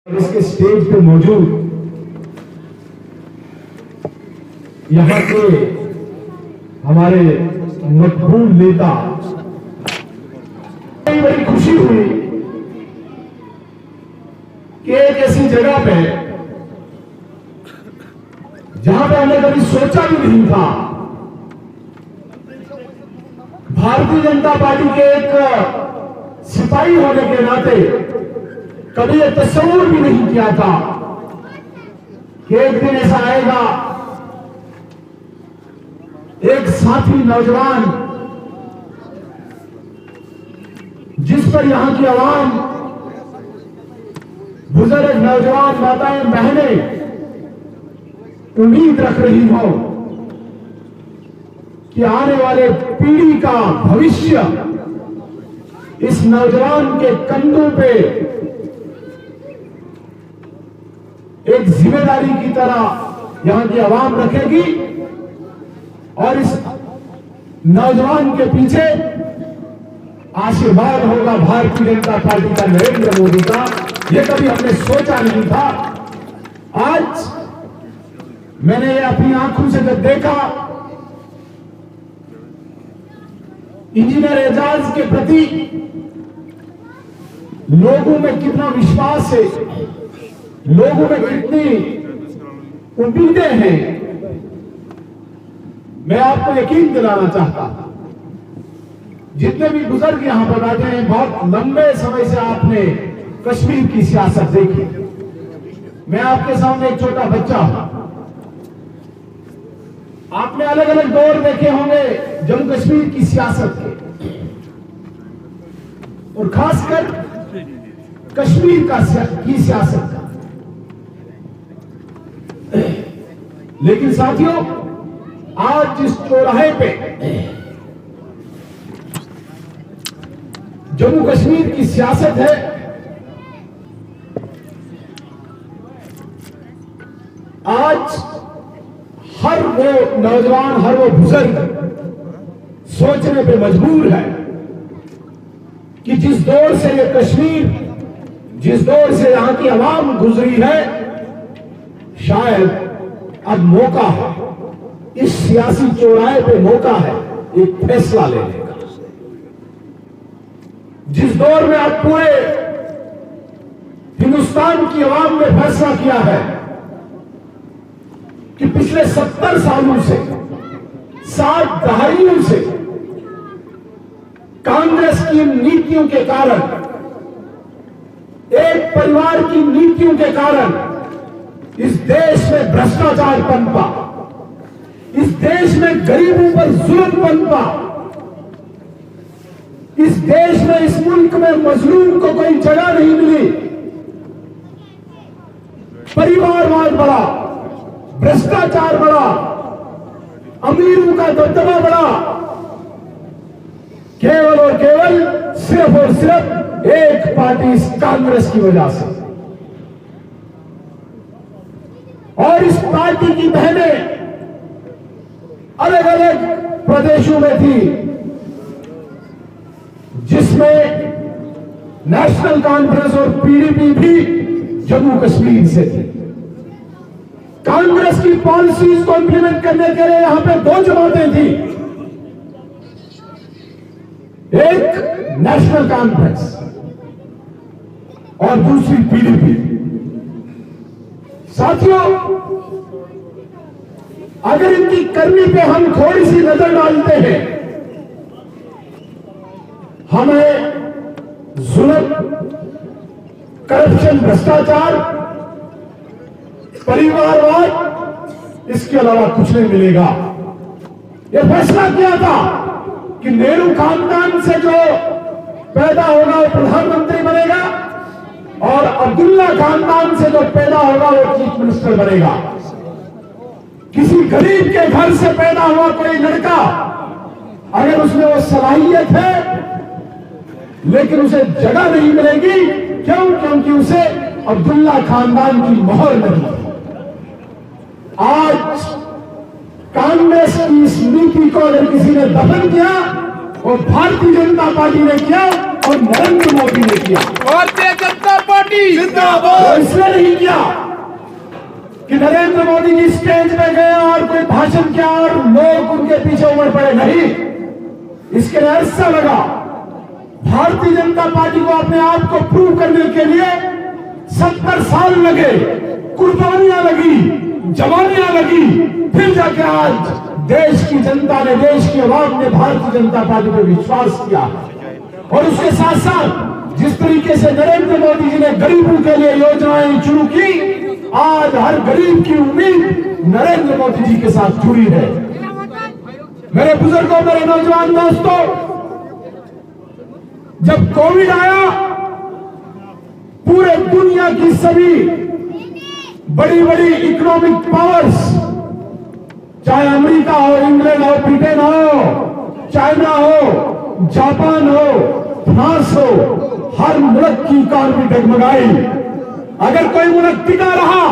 इसके स्टेज पे मौजूद यहाँ के हमारे मकबूल नेता, बड़ी खुशी हुई कि एक ऐसी जगह पे जहां पे हमने कभी सोचा भी नहीं था, भारतीय जनता पार्टी के एक सिपाही होने के नाते कभी यह तस्वीर भी नहीं किया था कि एक दिन ऐसा आएगा, एक साथी नौजवान जिस पर यहां की आवाम, बुजुर्ग नौजवान माताएं बहनें उम्मीद रख रही हो कि आने वाले पीढ़ी का भविष्य इस नौजवान के कंधों पे एक जिम्मेदारी की तरह यहां की आवाम रखेगी और इस नौजवान के पीछे आशीर्वाद होगा भारतीय जनता पार्टी का, नरेंद्र मोदी का। यह कभी हमने सोचा नहीं था। आज मैंने ये अपनी आंखों से जब देखा, इंजीनियर एजाज के प्रति लोगों में कितना विश्वास है, लोगों में कितनी उम्मीदें हैं, मैं आपको यकीन दिलाना चाहता हूं। जितने भी बुजुर्ग यहां पर बैठे हैं, बहुत लंबे समय से आपने कश्मीर की सियासत देखी। मैं आपके सामने एक छोटा बच्चा हूं। आपने अलग अलग दौर देखे होंगे जम्मू कश्मीर की सियासत के, और खासकर कश्मीर की सियासत का। लेकिन साथियों, आज जिस चौराहे पे जम्मू कश्मीर की सियासत है, आज हर वो नौजवान, हर वो बुजुर्ग सोचने पे मजबूर है कि जिस दौर से ये कश्मीर, जिस दौर से यहां की आवाम गुजरी है, शायद अब मौका है, इस सियासी चौराहे पे मौका है एक फैसला लेने का। जिस दौर में अब पूरे हिंदुस्तान की आवाम ने फैसला किया है कि पिछले 70 सालों से, 7 दहाइयों से कांग्रेस की नीतियों के कारण, एक परिवार की नीतियों के कारण इस देश में भ्रष्टाचार पनपा, इस देश में गरीबों पर जुल्म पनपा, इस देश में, इस मुल्क में मजलूम को कोई जगह नहीं मिली, परिवारवाद बढ़ा, भ्रष्टाचार बढ़ा, अमीरों का दबदबा बढ़ा, केवल और केवल, सिर्फ और सिर्फ एक पार्टी, इस कांग्रेस की वजह से। और इस पार्टी की बहनें अलग अलग प्रदेशों में थी, जिसमें नेशनल कॉन्फ्रेंस और पीडीपी भी जम्मू कश्मीर से थी। कांग्रेस की पॉलिसीज को इंप्लीमेंट करने के लिए यहां पे 2 जमातें थी, एक नेशनल कॉन्फ्रेंस और दूसरी पीडीपी। साथियों, अगर इनकी करनी पे हम थोड़ी सी नजर डालते हैं, हमें जुल्म, करप्शन, भ्रष्टाचार, परिवारवाद, इसके अलावा कुछ नहीं मिलेगा। यह फैसला किया था कि नेहरू खानदान से जो पैदा होगा वो प्रधानमंत्री बनेगा, और अब्दुल्ला खानदान से जो पैदा होगा वो चीफ मिनिस्टर बनेगा। किसी गरीब के घर से पैदा हुआ कोई लड़का, अगर उसमें वो सलाहियत है, लेकिन उसे जगह नहीं मिलेगी। क्यों? क्योंकि उसे अब्दुल्ला खानदान की मोहर नहीं। आज कांग्रेस की इस नीति को अगर किसी ने दफन किया, और भारतीय जनता पार्टी ने किया, और नरेंद्र मोदी ने किया। भारतीय जनता पार्टी वो इसलिए नहीं किया कि नरेंद्र मोदी जी स्टेज पे गए और कोई भाषण किया और लोग उनके पीछे उमड़ पड़े, नहीं। इसके लिए ऐसा लगा भारतीय जनता पार्टी को अपने आप को प्रूव करने के लिए 70 साल लगे, कुर्बानियां लगी, जवानियां लगी, फिर जाके आज देश की जनता ने, देश की आवाम ने भारतीय जनता पार्टी पर विश्वास किया। और उसके साथ साथ जिस तरीके से नरेंद्र मोदी जी ने गरीबों के लिए योजनाएं शुरू की, आज हर गरीब की उम्मीद नरेंद्र मोदी जी के साथ जुड़ी है। मेरे बुजुर्गों, मेरे नौजवान दोस्तों, जब कोविड आया, पूरे दुनिया की सभी बड़ी बड़ी इकोनॉमिक पावर्स, चाहे अमेरिका हो, इंग्लैंड हो, ब्रिटेन हो, चाइना हो, जापान हो, फ्रांस हो, हर मुल्क की इकॉनमी डगमगाई। अगर कोई मुल्क टिका रहा,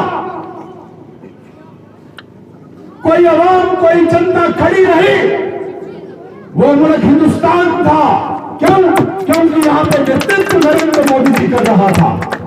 कोई अवाम, कोई जनता खड़ी रही, वो मुल्क हिंदुस्तान था। क्यों? क्योंकि यहां पे नेतृत्व नरेंद्र मोदी जी कर रहा था।